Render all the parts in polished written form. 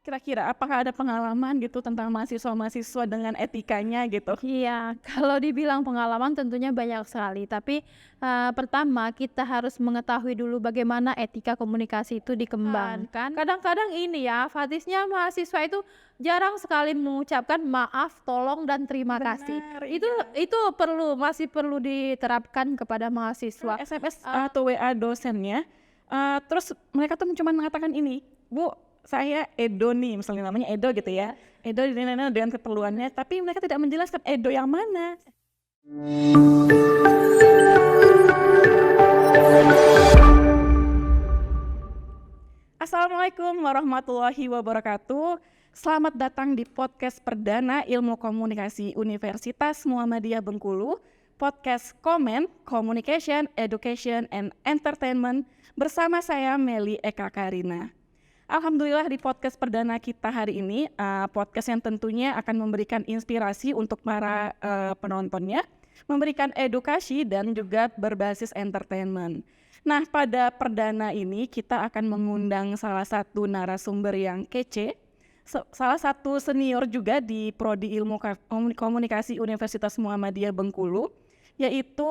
Kira-kira apakah ada pengalaman gitu tentang mahasiswa-mahasiswa dengan etikanya gitu? Iya, kalau dibilang pengalaman tentunya banyak sekali, tapi, pertama kita harus mengetahui dulu bagaimana etika komunikasi itu dikembangkan. Kadang-kadang ini ya, fatisnya mahasiswa itu jarang sekali mengucapkan maaf, tolong, dan terima kasih. Benar, Itu iya. itu masih perlu diterapkan kepada mahasiswa. SMS Eee atau WA dosennya, terus mereka tuh cuma mengatakan ini, "Bu, saya Edo nih," misalnya namanya Edo gitu ya, Edo dengan keperluannya, tapi mereka tidak menjelaskan Edo yang mana. Assalamualaikum warahmatullahi wabarakatuh. Selamat datang di podcast perdana Ilmu Komunikasi Universitas Muhammadiyah Bengkulu, podcast Komen, Communication, Education, and Entertainment bersama saya Meli Eka Karina. Alhamdulillah di podcast perdana kita hari ini, podcast yang tentunya akan memberikan inspirasi untuk para penontonnya, memberikan edukasi dan juga berbasis entertainment. Nah, pada perdana ini kita akan mengundang salah satu narasumber yang kece, salah satu senior juga di Prodi Ilmu Komunikasi Universitas Muhammadiyah Bengkulu, yaitu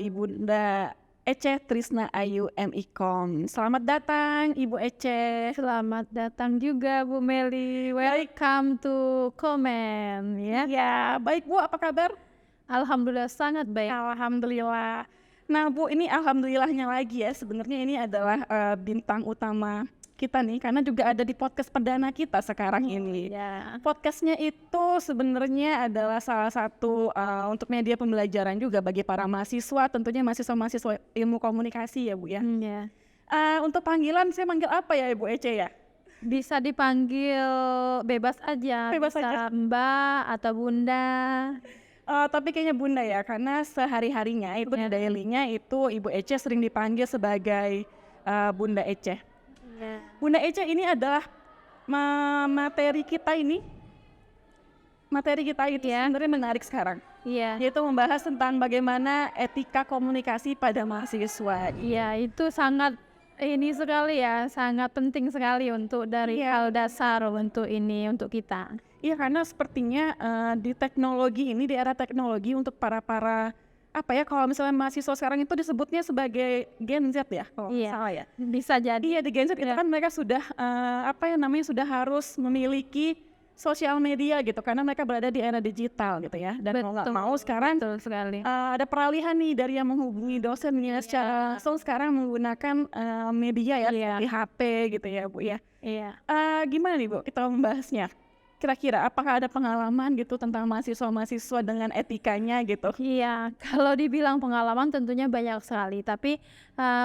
Ibunda Ece Trisna Ayu MIKOM. Selamat datang Ibu Ece. Selamat datang juga Bu Meli, welcome to Komen ya. Ya, baik Bu, apa kabar? Alhamdulillah sangat baik. Alhamdulillah. Nah Bu, ini alhamdulillahnya lagi ya, sebenarnya ini adalah bintang utama kita nih, karena juga ada di podcast perdana kita sekarang ini. Ya. Podcastnya itu sebenarnya adalah salah satu untuk media pembelajaran juga bagi para mahasiswa, tentunya mahasiswa-mahasiswa ilmu komunikasi ya Bu ya. Ya. Untuk panggilan saya manggil apa ya Ibu Ece ya? Bisa dipanggil bebas aja, Bebas bisa aja. Mbak atau Bunda. Tapi kayaknya Bunda ya, karena sehari-harinya itu di Ya. daily-nya itu Ibu Ece sering dipanggil sebagai Bunda Ece. Ya. Bunda Ece ini adalah materi kita ini. Materi kita itu Ya. sebenarnya menarik sekarang, Iya. yaitu membahas tentang bagaimana etika komunikasi pada mahasiswa. Iya, itu sangat ini sekali ya, sangat penting sekali untuk dari Iya. hal dasar untuk kita. Iya, karena sepertinya di teknologi ini, di era teknologi untuk para apa ya, kalau misalnya mahasiswa sekarang itu disebutnya sebagai Gen Z ya, kalau nggak Iya. salah ya. Bisa jadi. Iya, di Gen Z itu Iya. kan mereka sudah sudah harus memiliki sosial media gitu, karena mereka berada di era digital gitu ya. Dan mau nggak mau sekarang Betul sekali. ada peralihan nih dari yang menghubungi dosennya secara langsung sekarang menggunakan media ya, Iya. seperti HP gitu ya Bu ya. Iya. Gimana nih Bu kita membahasnya? Kira-kira apakah ada pengalaman gitu tentang mahasiswa-mahasiswa dengan etikanya gitu? Iya, kalau dibilang pengalaman tentunya banyak sekali, tapi,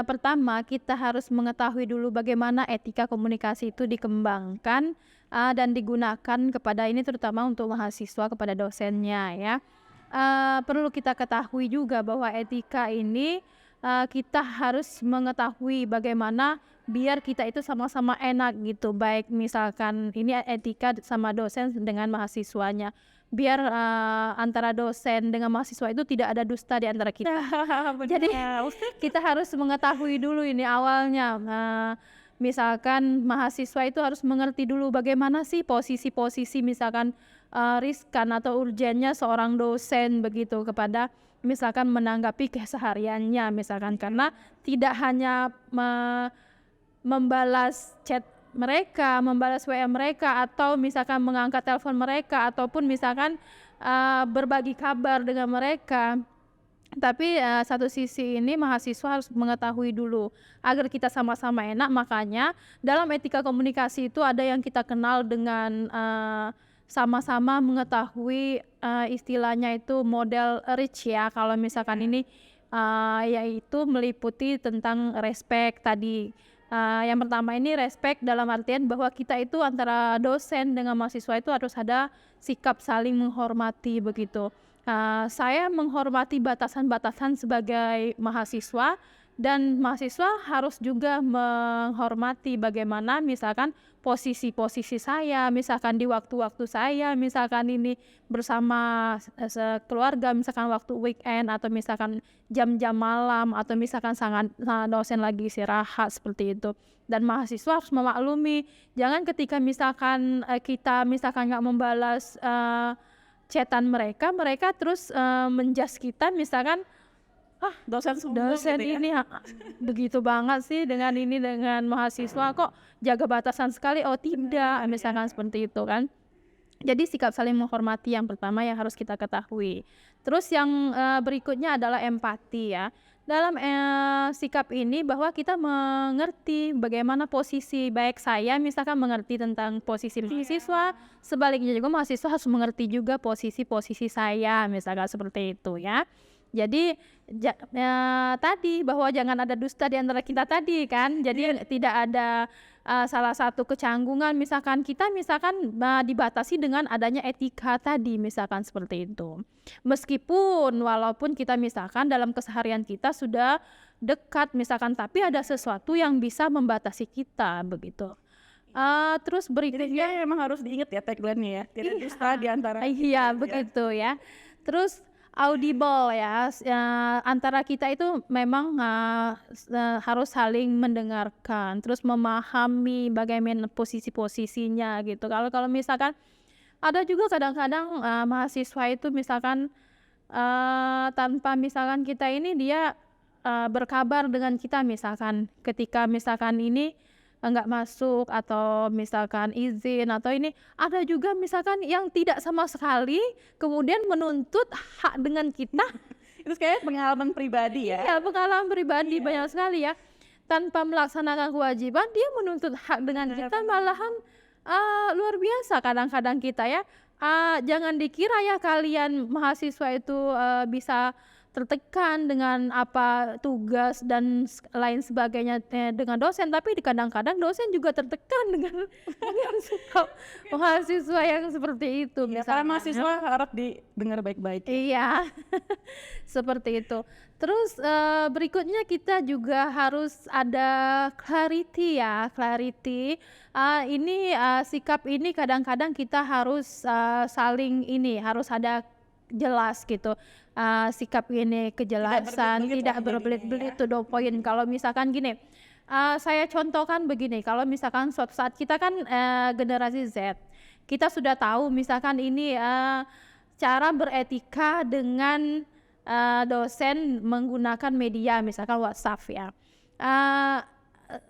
pertama kita harus mengetahui dulu bagaimana etika komunikasi itu dikembangkan, dan digunakan kepada ini terutama untuk mahasiswa kepada dosennya ya. Perlu kita ketahui juga bahwa etika ini, kita harus mengetahui bagaimana biar kita itu sama-sama enak gitu, baik misalkan ini etika sama dosen dengan mahasiswanya. Biar, antara dosen dengan mahasiswa itu tidak ada dusta di antara kita. Jadi Benar. kita harus mengetahui dulu ini awalnya, misalkan mahasiswa itu harus mengerti dulu bagaimana sih posisi-posisi misalkan, riskan atau urgennya seorang dosen begitu kepada misalkan menanggapi kesehariannya misalkan. Karena tidak hanya membalas chat mereka, membalas WA mereka, atau misalkan mengangkat telepon mereka, ataupun misalkan, berbagi kabar dengan mereka. Tapi, satu sisi ini mahasiswa harus mengetahui dulu, agar kita sama-sama enak. Makanya dalam etika komunikasi itu ada yang kita kenal dengan, sama-sama mengetahui, istilahnya itu model REACH ya, kalau misalkan ini, yaitu meliputi tentang respect tadi. Yang pertama ini respect dalam artian bahwa kita itu antara dosen dengan mahasiswa itu harus ada sikap saling menghormati begitu. Saya menghormati batasan-batasan sebagai mahasiswa dan mahasiswa harus juga menghormati bagaimana misalkan posisi-posisi saya, misalkan di waktu-waktu saya, misalkan ini bersama keluarga, misalkan waktu weekend atau misalkan jam-jam malam atau misalkan sangat dosen lagi istirahat seperti itu. Dan mahasiswa harus memaklumi, jangan ketika misalkan kita misalkan nggak membalas chatan mereka terus menjudge kita misalkan Dosen sombong dosen gitu ya. ini begitu banget sih dengan mahasiswa kok jaga batasan sekali. Oh tidak, misalkan seperti itu kan. Jadi sikap saling menghormati yang pertama yang harus kita ketahui. Terus yang berikutnya adalah empati ya. Dalam sikap ini bahwa kita mengerti bagaimana posisi, baik saya misalkan mengerti tentang posisi mahasiswa, sebaliknya juga mahasiswa harus mengerti juga posisi-posisi saya misalkan seperti itu ya. Jadi tadi bahwa jangan ada dusta di antara kita tadi kan. Jadi tidak ada salah satu kecanggungan misalkan kita dibatasi dengan adanya etika tadi misalkan seperti itu. Meskipun walaupun kita misalkan dalam keseharian kita sudah dekat misalkan, tapi ada sesuatu yang bisa membatasi kita begitu. Terus berikutnya Jadi memang harus diingat ya tagline-nya ya, tidak dusta di antara iya begitu ya. Terus audible ya, antara kita itu memang harus saling mendengarkan, terus memahami bagaimana posisi-posisinya gitu. Kalau misalkan ada juga kadang-kadang mahasiswa itu misalkan tanpa misalkan kita ini dia berkabar dengan kita misalkan ketika misalkan ini enggak masuk atau misalkan izin atau ini, ada juga misalkan yang tidak sama sekali kemudian menuntut hak dengan kita. itu kayak pengalaman pribadi ya. Ya pengalaman pribadi banyak sekali ya, tanpa melaksanakan kewajiban dia menuntut hak dengan kita, malahan luar biasa kadang-kadang kita ya. Jangan dikira ya kalian mahasiswa itu bisa tertekan dengan apa tugas dan lain sebagainya dengan dosen, tapi kadang-kadang dosen juga tertekan dengan mahasiswa yang seperti itu Ya, karena misalnya. mahasiswa harap didengar baik-baik. Iya, seperti itu. Terus berikutnya kita juga harus ada clarity ya, clarity. Ini sikap ini kadang-kadang kita harus saling harus ada jelas gitu. Sikap ini kejelasan, tidak berbelit-belit, to the point. Kalau misalkan gini, saya contohkan begini, kalau misalkan suatu saat kita kan generasi Z, kita sudah tahu misalkan ini cara beretika dengan dosen menggunakan media misalkan WhatsApp ya.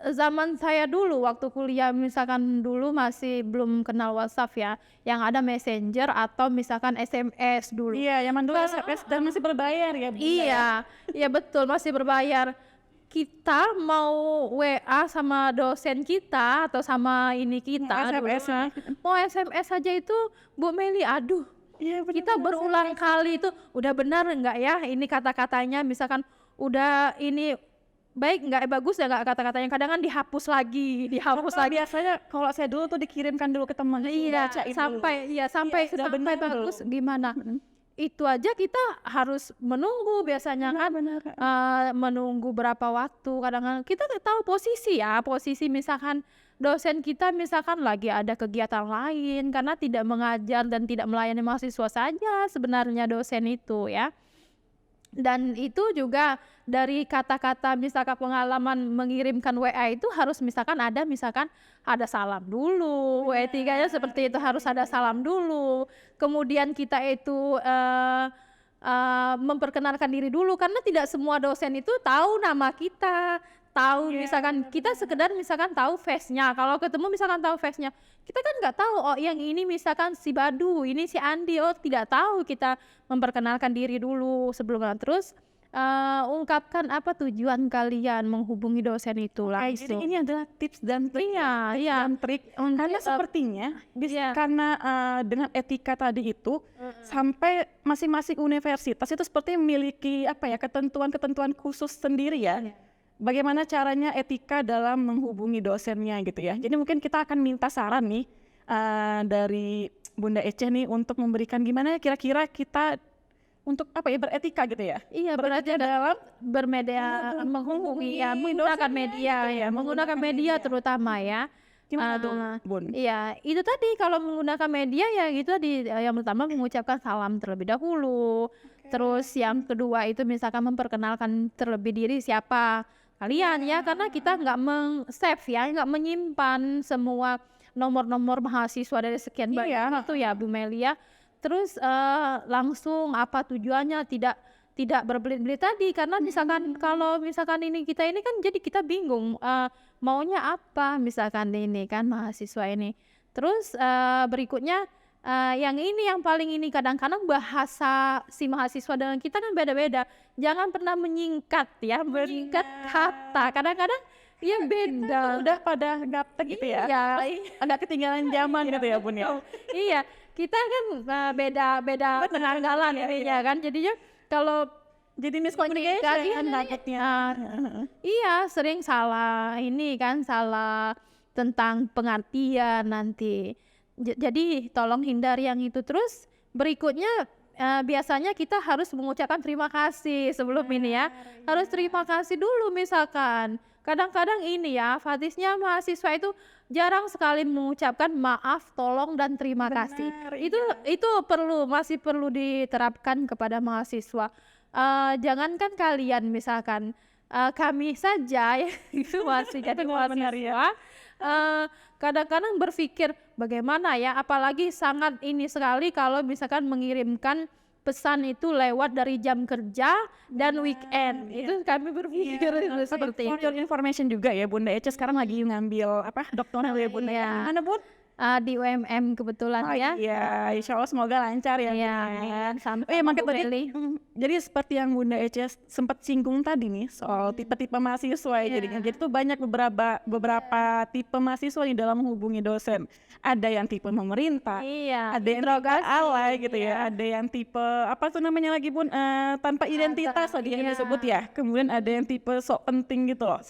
Zaman saya dulu waktu kuliah misalkan dulu masih belum kenal WhatsApp ya, yang ada Messenger atau misalkan SMS dulu. Iya, zaman dulu SMS dan masih berbayar ya. Bunda. Iya, iya betul masih berbayar. Kita mau WA sama dosen kita atau sama ini kita, mau SMS aja itu Bu Meli, aduh. Iya, Kita berulang kali itu udah benar enggak ya ini kata-katanya, misalkan udah ini baik enggak bagus ya enggak kata-katanya, kadang kan dihapus lagi. Biasanya kalau saya dulu tuh dikirimkan dulu ke teman. Iya, bacain sampai dulu. sampai sudah benar bagus gimana. Itu aja kita harus menunggu biasanya kan, menunggu berapa waktu, kadang-kadang kita nggak tahu posisi misalkan dosen kita misalkan lagi ada kegiatan lain karena tidak mengajar dan tidak melayani mahasiswa saja sebenarnya dosen itu ya. Dan itu juga dari kata-kata misalkan pengalaman mengirimkan WA itu harus misalkan ada salam dulu, etikanya seperti itu, harus ada salam dulu. Kemudian kita itu memperkenalkan diri dulu, karena tidak semua dosen itu tahu nama kita, tahu misalkan kita sekedar misalkan tahu face-nya. Kalau ketemu misalkan tahu face-nya, kita kan nggak tahu oh yang ini misalkan si Badu, ini si Andi, oh tidak tahu. Kita memperkenalkan diri dulu sebelumnya, terus ungkapkan apa tujuan kalian menghubungi dosen itu Jadi langsung. ini adalah tips dan trik. Trik Karena sepertinya karena dengan etika tadi itu sampai masing-masing universitas itu seperti memiliki ketentuan-ketentuan khusus sendiri ya. Bagaimana caranya etika dalam menghubungi dosennya gitu ya. Jadi mungkin kita akan minta saran nih dari Bunda Ece nih untuk memberikan gimana kira-kira kita untuk apa ya, beretika gitu ya. Iya, berarti dalam bermedia, menghubungi ya, menggunakan media ya, menggunakan media terutama ya. Gimana tuh, Bun? Iya, itu tadi kalau menggunakan media ya itu tadi, yang pertama mengucapkan salam terlebih dahulu, terus yang kedua itu misalkan memperkenalkan terlebih diri siapa kalian ya, karena kita nggak meng-save ya, nggak menyimpan semua nomor-nomor mahasiswa dari sekian banyak itu ya Bu Melia. Terus langsung apa tujuannya, tidak berbelit-belit tadi, karena misalkan kalau misalkan ini kita ini kan jadi kita bingung maunya apa misalkan ini kan mahasiswa ini. Terus berikutnya yang ini yang paling ini kadang-kadang bahasa si mahasiswa dengan kita kan beda-beda. Jangan pernah menyingkat ya, menyingkat kata. Kadang-kadang ya beda. Udah pada gaptek gitu ya. Iya. Agak ketinggalan zaman gitu ya, Bun ya. Iya, kita kan beda penanggalan ya kan. Jadinya kalau Jadi miscommunication takutnya iya sering salah ini kan, salah tentang pengertian nanti. Jadi tolong hindari yang itu. Terus berikutnya biasanya kita harus mengucapkan terima kasih sebelum ini ya. Harus terima kasih dulu misalkan. Kadang-kadang ini ya, fatisnya mahasiswa itu jarang sekali mengucapkan maaf, tolong dan terima kasih. Itu masih perlu diterapkan kepada mahasiswa. Jangankan kalian misalkan kami saja ya itu masih jadi mahasiswa. Kadang-kadang berpikir bagaimana ya, apalagi sangat ini sekali kalau misalkan mengirimkan pesan itu lewat dari jam kerja dan weekend. Itu kami berpikir seperti For itu. your information juga ya, Bunda Ece sekarang lagi ngambil doktoral ya, Bunda. Iya. Mana, Bun? Di UMM kebetulan ya. Iya, insya Allah semoga lancar ya. Iya, sampai Makin tadi, Beli. jadi seperti yang Bunda Ece sempat singgung tadi nih soal tipe-tipe mahasiswa ya jadinya. Jadi tuh banyak beberapa tipe mahasiswa di dalam menghubungi dosen. Ada yang tipe pemerintah, Iya, ada yang tipe alay gitu ya, ada yang tipe apa tuh namanya lagi, Bun, tanpa identitas tadi yang disebut ya. Kemudian ada yang tipe sok penting gitu loh.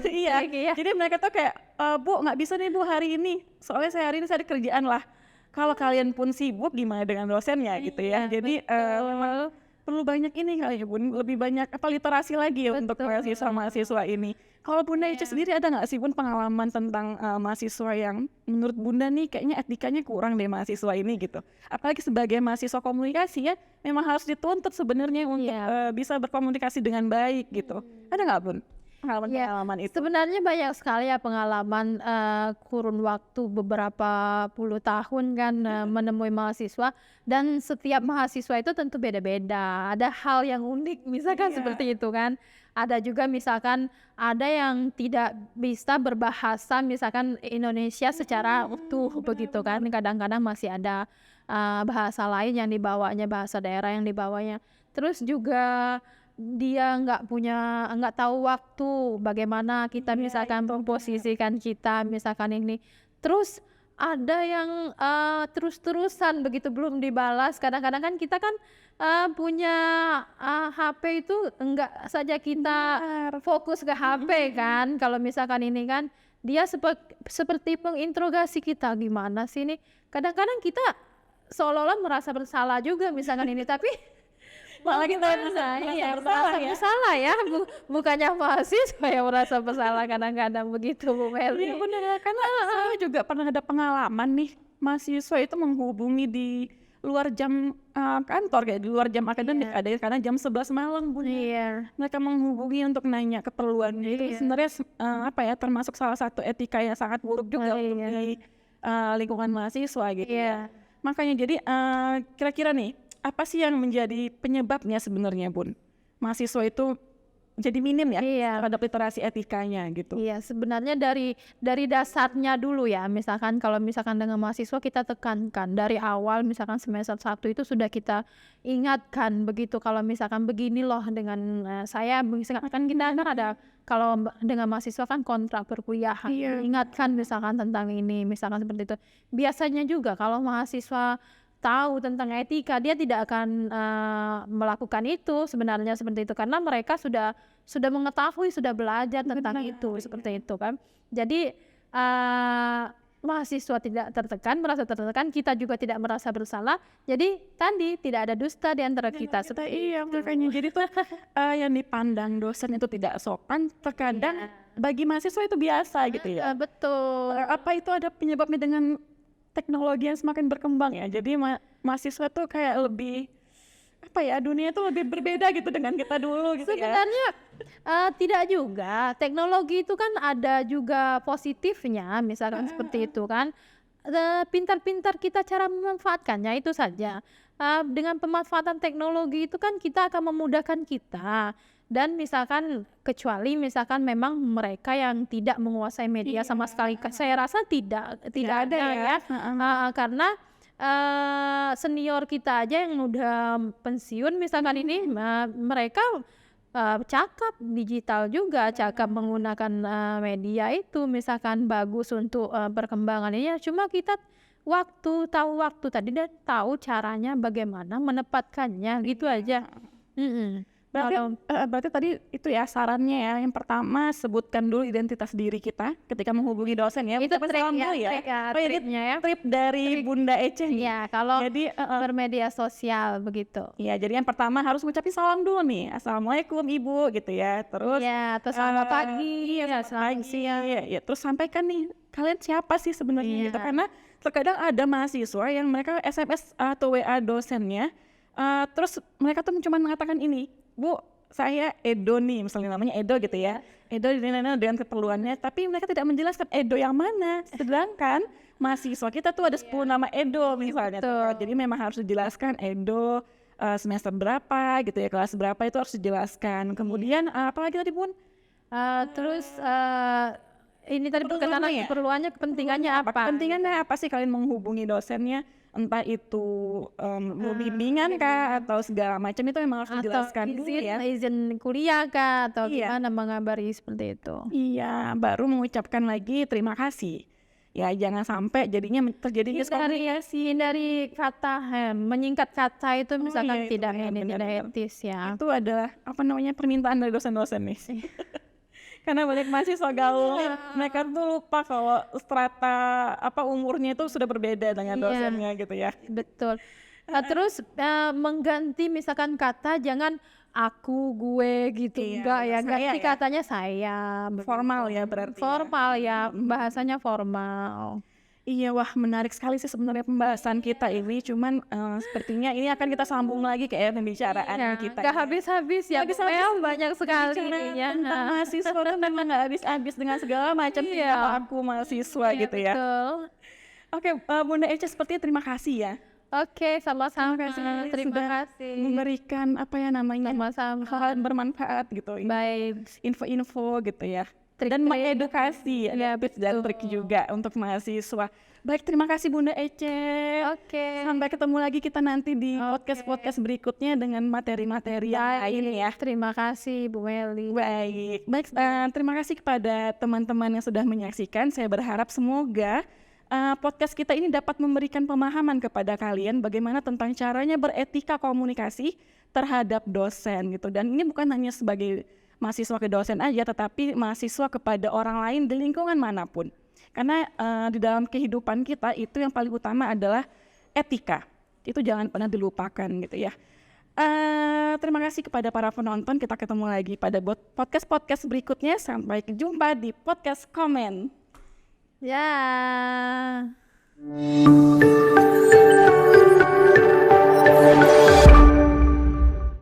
Iya. Jadi mereka tuh kayak Bu nggak bisa nih Bu hari ini, soalnya saya hari ini saya ada kerjaan lah. Kalau kalian pun sibuk gimana dengan dosennya gitu ya. Jadi memang perlu banyak ini kali ya, Bun, lebih banyak literasi lagi ya untuk mahasiswa ini. Kalau Bunda Ece sendiri ada nggak sih, Bun, pengalaman tentang mahasiswa yang menurut Bunda nih kayaknya etikanya kurang deh mahasiswa ini gitu. Apalagi sebagai mahasiswa komunikasi ya, memang harus dituntut sebenarnya untuk bisa berkomunikasi dengan baik gitu. Ada nggak, Bun, pengalaman itu? Sebenarnya banyak sekali ya pengalaman kurun waktu beberapa puluh tahun kan menemui mahasiswa, dan setiap mahasiswa itu tentu beda-beda. Ada hal yang unik misalkan seperti itu kan. Ada juga misalkan ada yang tidak bisa berbahasa misalkan Indonesia secara utuh begitu kan. Kadang-kadang masih ada bahasa lain yang dibawanya, bahasa daerah yang dibawanya. Terus juga dia nggak tahu waktu bagaimana kita misalkan memposisikan kita misalkan ini. Terus ada yang terus-terusan begitu belum dibalas. Kadang-kadang kan kita kan punya HP itu enggak saja kita fokus ke HP kan. Kalau misalkan ini kan dia seperti menginterogasi kita, gimana sih ini. Kadang-kadang kita seolah-olah merasa bersalah juga misalkan ini, tapi malah kita merasa bersalah ya, bukannya mahasiswa yang merasa bersalah kadang-kadang begitu Bu Meli. Iya benar, karena saya juga pernah ada pengalaman nih, mahasiswa itu menghubungi di luar jam kantor, kayak di luar jam akademik, ada yang kadang jam 11 malam, Bun. Iya. Mereka menghubungi untuk nanya keperluannya. Itu sebenarnya termasuk salah satu etika yang sangat buruk juga di lingkungan mahasiswa gitu. Makanya jadi kira-kira nih, apa sih yang menjadi penyebabnya sebenarnya, Bun? Mahasiswa itu jadi minim ya terhadap literasi etikanya gitu. Iya, sebenarnya dari dasarnya dulu ya. Misalkan kalau misalkan dengan mahasiswa kita tekankan dari awal, misalkan semester 1 itu sudah kita ingatkan begitu, kalau misalkan begini loh dengan saya, misalkan kita ada kalau dengan mahasiswa kan kontrak perkuliahan, ingatkan misalkan tentang ini, misalkan seperti itu. Biasanya juga kalau mahasiswa tahu tentang etika, dia tidak akan melakukan itu sebenarnya seperti itu, karena mereka sudah mengetahui, sudah belajar tentang itu seperti itu kan. Jadi mahasiswa tidak merasa tertekan, kita juga tidak merasa bersalah. Jadi tadi tidak ada dusta di antara kita. Iya, makanya jadi tuh yang dipandang dosen itu tidak sopan, terkadang bagi mahasiswa itu biasa gitu ya. Betul. Apa itu ada penyebabnya dengan teknologi yang semakin berkembang ya? Jadi mahasiswa tuh kayak lebih dunia itu lebih berbeda gitu dengan kita dulu gitu ya. Sebenarnya tidak juga. Teknologi itu kan ada juga positifnya, misalkan seperti itu kan. Pintar-pintar kita cara memanfaatkannya itu saja. Dengan pemanfaatan teknologi itu kan kita akan memudahkan kita. Dan misalkan kecuali misalkan memang mereka yang tidak menguasai media sama sekali, saya rasa tidak ada ya. Karena senior kita aja yang udah pensiun misalkan ini mereka cakap digital juga, cakap menggunakan media itu misalkan bagus untuk perkembangannya. Cuma kita tahu waktu tadi dan tahu caranya bagaimana menempatkannya gitu aja. Berarti tadi itu ya sarannya ya. Yang pertama, sebutkan dulu identitas diri kita ketika menghubungi dosen ya. Itu triknya ya. Trip dari Bunda Ece. Iya, kalau jadi bermedia sosial begitu. Iya, jadi yang pertama harus ngucapin salam dulu nih. Assalamualaikum Ibu gitu ya. Terus terus selamat pagi, selamat siang. Ya, terus sampaikan nih, kalian siapa sih sebenarnya gitu. Karena terkadang ada mahasiswa yang mereka SMS atau WA dosennya, terus mereka tuh cuma mengatakan ini, Bu, saya Edo nih, misalnya namanya Edo gitu ya. Edo dengan keperluannya, tapi mereka tidak menjelaskan Edo yang mana. Sedangkan mahasiswa kita tuh ada 10 nama Edo misalnya. Jadi memang harus dijelaskan Edo semester berapa gitu ya, kelas berapa itu harus dijelaskan. Kemudian apalagi tadi Bun? Terus ini tadi berkenaan keperluannya, kepentingannya apa? Kepentingannya apa sih kalian menghubungi dosennya? Entah itu bimbingan kah atau segala macam, itu memang harus dijelaskan dulu ya. Izin kuliah kah atau gimana mengabari seperti itu. Iya, baru mengucapkan lagi terima kasih. Ya jangan sampai jadinya terjadi miskomunikasi. Hindari kata menyingkat kata itu misalkan tidak etis ya. Itu adalah permintaan dari dosen-dosen nih. Karena banyak mahasiswa gaul, mereka tuh lupa kalau strata umurnya itu sudah berbeda dengan dosennya gitu ya. Betul. Terus mengganti misalkan kata, jangan aku, gue gitu, enggak ya, ganti katanya saya. Formal ya berarti. Formal ya, bahasanya formal. Iya, wah menarik sekali sih sebenarnya pembahasan kita ini. Cuman sepertinya ini akan kita sambung lagi kayak pembicaraan kita. Gak habis-habis ya, banyak sekali ya. Tentang mahasiswa kan memang gak habis-habis dengan segala macam aku mahasiswa gitu ya. Betul. Oke, Bunda Ece sepertinya terima kasih ya. Oke, sama-sama. Terima kasih. Memberikan sama-sama hal bermanfaat gitu. Baik. Info-info gitu ya. Dan mengedukasi tips dan trik juga untuk mahasiswa. Baik, terima kasih Bunda Ece. Oke. Sampai ketemu lagi kita nanti di podcast berikutnya dengan materi-materi yang lain ya. Terima kasih Bu Meli. Baik, terima kasih kepada teman-teman yang sudah menyaksikan. Saya berharap semoga podcast kita ini dapat memberikan pemahaman kepada kalian bagaimana tentang caranya beretika komunikasi terhadap dosen gitu. Dan ini bukan hanya sebagai mahasiswa ke dosen aja, tetapi mahasiswa kepada orang lain di lingkungan manapun. Karena di dalam kehidupan kita itu yang paling utama adalah etika. Itu jangan pernah dilupakan gitu ya. Terima kasih kepada para penonton. Kita ketemu lagi pada podcast berikutnya. Sampai jumpa di podcast komen. Ya.